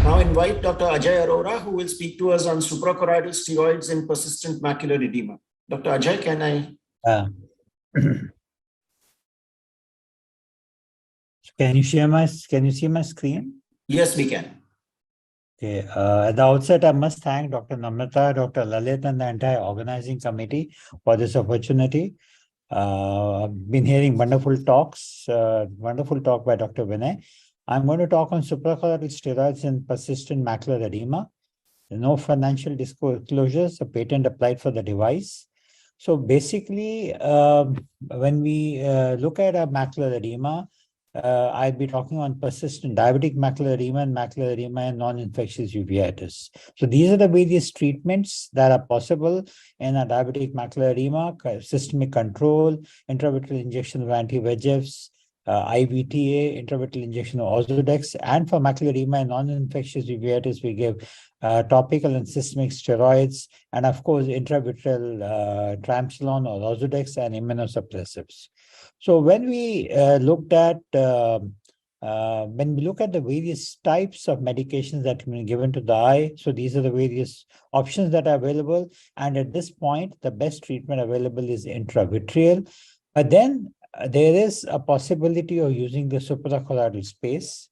now invite Dr. Ajay Aurora, who will speak to us on suprachoroidal steroids in persistent macular edema. Dr. Ajay, can I? Can you see my screen? Yes, we can. Okay. At the outset, I must thank Dr. Namrata, Dr. Lalit, and the entire organizing committee for this opportunity. I've been hearing wonderful talks, wonderful talk by Dr. Vinay. I'm going to talk on suprachoroidal steroids in persistent macular edema. No financial disclosures, a patent applied for the device. So basically, when we look at a macular edema, I'll be talking on persistent diabetic macular edema and non-infectious uveitis. So these are the various treatments that are possible in a diabetic macular edema: systemic control, intravitreal injection of anti-VEGFs, IVTA, intravitreal injection of Ozurdex, and for macular edema and non-infectious uveitis, we give topical and systemic steroids, and of course intravitreal triamcinolone or Ozurdex and immunosuppressives. So when we look at the various types of medications that can be given to the eye, so these are the various options that are available. And at this point, the best treatment available is intravitreal. But then there is a possibility of using the suprachoroidal space.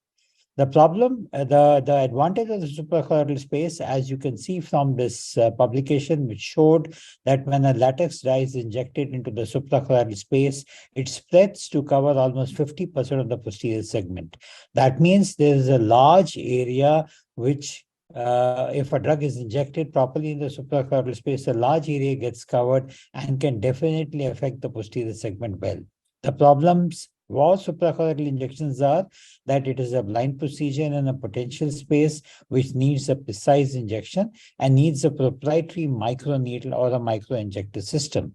The problem, the advantage of the suprachoroidal space, as you can see from this publication, which showed that when a latex dye is injected into the suprachoroidal space, it spreads to cover almost 50% of the posterior segment. That means there is a large area which, if a drug is injected properly in the suprachoroidal space, a large area gets covered and can definitely affect the posterior segment well. The problems with suprachoroidal injections are that it is a blind procedure in a potential space which needs a precise injection and needs a proprietary microneedle or a microinjector system.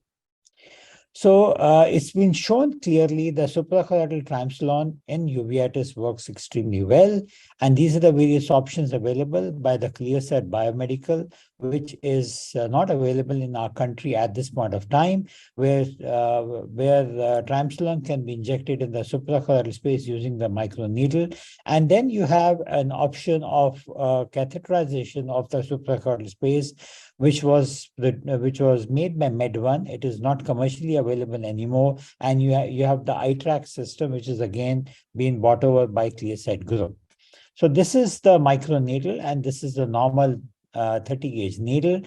So it's been shown clearly the suprachoroidal triamcinolone in uveitis works extremely well. And these are the various options available by the Clearsight Biomedical, which is not available in our country at this point of time, where triamcinolone can be injected in the suprachoroidal space using the microneedle. And then you have an option of catheterization of the suprachoroidal space, which was made by Med1. It is not commercially available anymore, and you have the iTrack system, which is again being bought over by Clearsight Group. So this is the microneedle, and this is the normal 30-gauge needle.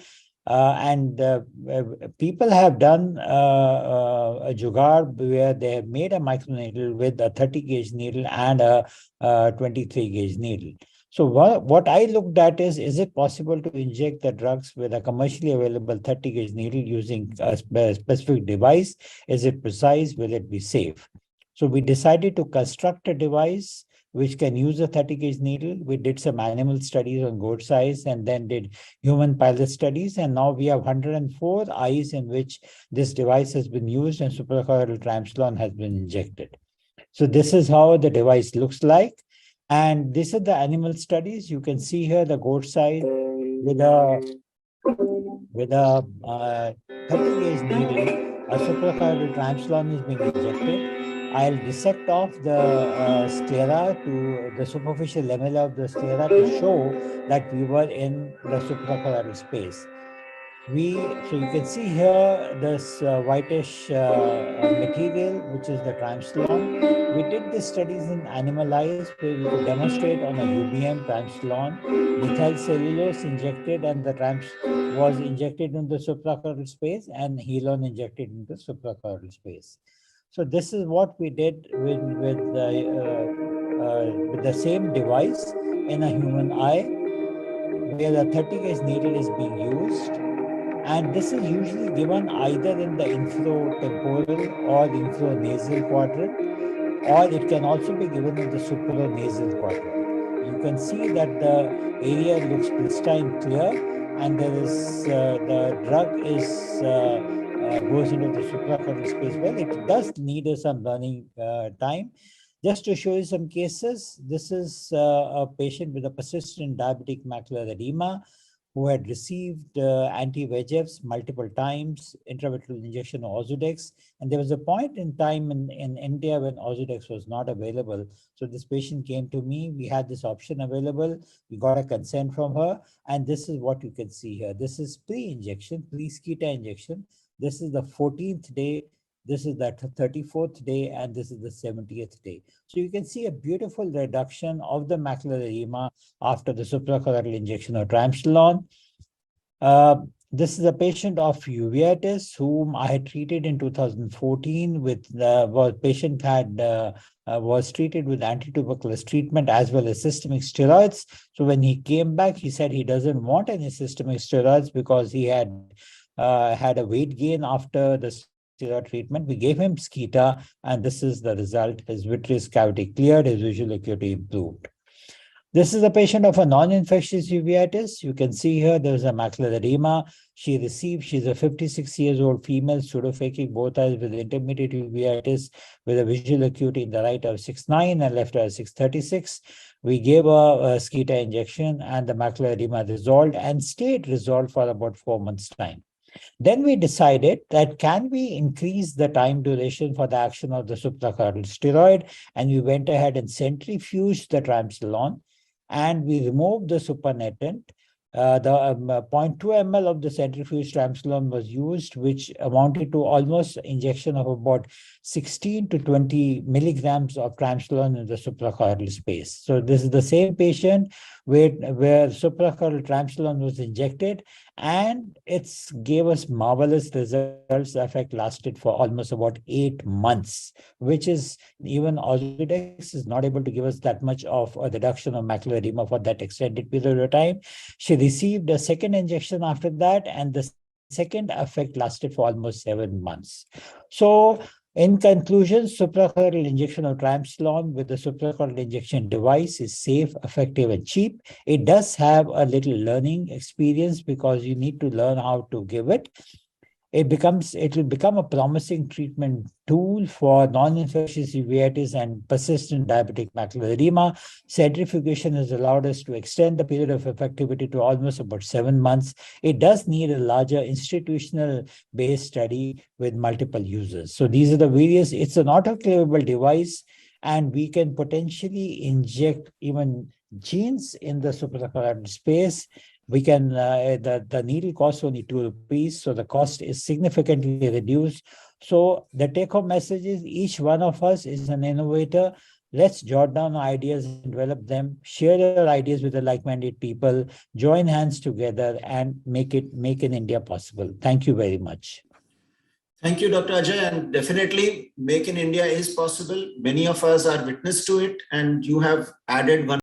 People have done a jugaad where they have made a microneedle with a 30-gauge needle and a 23-gauge needle. So what I looked at is it possible to inject the drugs with a commercially available 30-gauge needle using a specific device? Is it precise? Will it be safe? So we decided to construct a device which can use a 30-gauge needle. We did some animal studies on goat eyes and then did human pilot studies. And now we have 104 eyes in which this device has been used and suprachoroidal triamcinolone has been injected. So this is how the device looks like. And these are the animal studies. You can see here the goat side with a 30-gauge needle. A suprachoroidal triamcinolone is being injected. I'll dissect off the sclera to the superficial lamella of the sclera to show that we were in the suprachoroidal space. So you can see here this whitish material, which is the triamcinolone. We did the studies in animal eyes where we could demonstrate on a UBM triamcinolone, methyl cellulose injected, and the triamcinolone was injected into the suprachoroidal space and helone injected into the suprachoroidal space. So this is what we did with the same device in a human eye, where the 30-gauge needle is being used. And this is usually given either in the infratemporal or infranasal quadrant, or it can also be given in the supranasal quadrant. You can see that the area looks pristine clear, and there is the drug goes into the suprachoroidal space well. It does need some learning time. Just to show you some cases, this is a patient with a persistent diabetic macular edema who had received anti-VEGFs multiple times, intravitreal injection of Ozurdex. And there was a point in time in India when Ozurdex was not available. So this patient came to me. We had this option available. We got a consent from her. And this is what you can see here. This is pre-injection, pre-SKITA injection. This is the 14th day. This is the 34th day, and this is the 70th day. So you can see a beautiful reduction of the macular edema after the suprachoroidal injection of triamcinolone. This is a patient of uveitis whom I had treated in 2014 with was treated with antituberculous treatment as well as systemic steroids. So when he came back, he said he doesn't want any systemic steroids because he had had a weight gain after the steroid treatment. We gave him SKITA, and this is the result. His vitreous cavity cleared, his visual acuity improved. This is a patient of a non-infectious uveitis. You can see here there is a macular edema. She's a 56 years old female, pseudophakic, both eyes with intermediate uveitis with a visual acuity in the right of 6.9 and left of 6.36. We gave a SKITA injection and the macular edema resolved and stayed resolved for about 4 months' time. Then we decided that can we increase the time duration for the action of the suprachoroidal steroid, and we went ahead and centrifuged the triamcinolone, and we removed the supernatant. The 0.2 ml of the centrifuged triamcinolone was used, which amounted to almost injection of about 16 to 20 milligrams of triamcinolone in the suprachoroidal space. So this is the same patient where suprachoroidal triamcinolone was injected, and it gave us marvelous results. The effect lasted for almost about 8 months, which is even Ozurdex is not able to give us that much of a reduction of macular edema for that extended period of time. She received a second injection after that, and the second effect lasted for almost 7 months. So in conclusion, suprachoroidal injection of triamcinolone with the suprachoroidal injection device is safe, effective, and cheap. It does have a little learning experience because you need to learn how to give it. It will become a promising treatment tool for non-infectious uveitis and persistent diabetic macular edema. Centrifugation has allowed us to extend the period of effectivity to almost about 7 months. It does need a larger institutional-based study with multiple users. So these are the various, it's an autoclavable device, and we can potentially inject even genes in the suprachoroidal space. We can, the needle costs only 2 rupees, so the cost is significantly reduced. So the take-home message is each one of us is an innovator. Let's jot down ideas and develop them, share your ideas with the like-minded people, join hands together and make in India possible. Thank you very much. Thank you, Dr. Ajay. And definitely Make in India is possible. Many of us are witness to it, and you have added one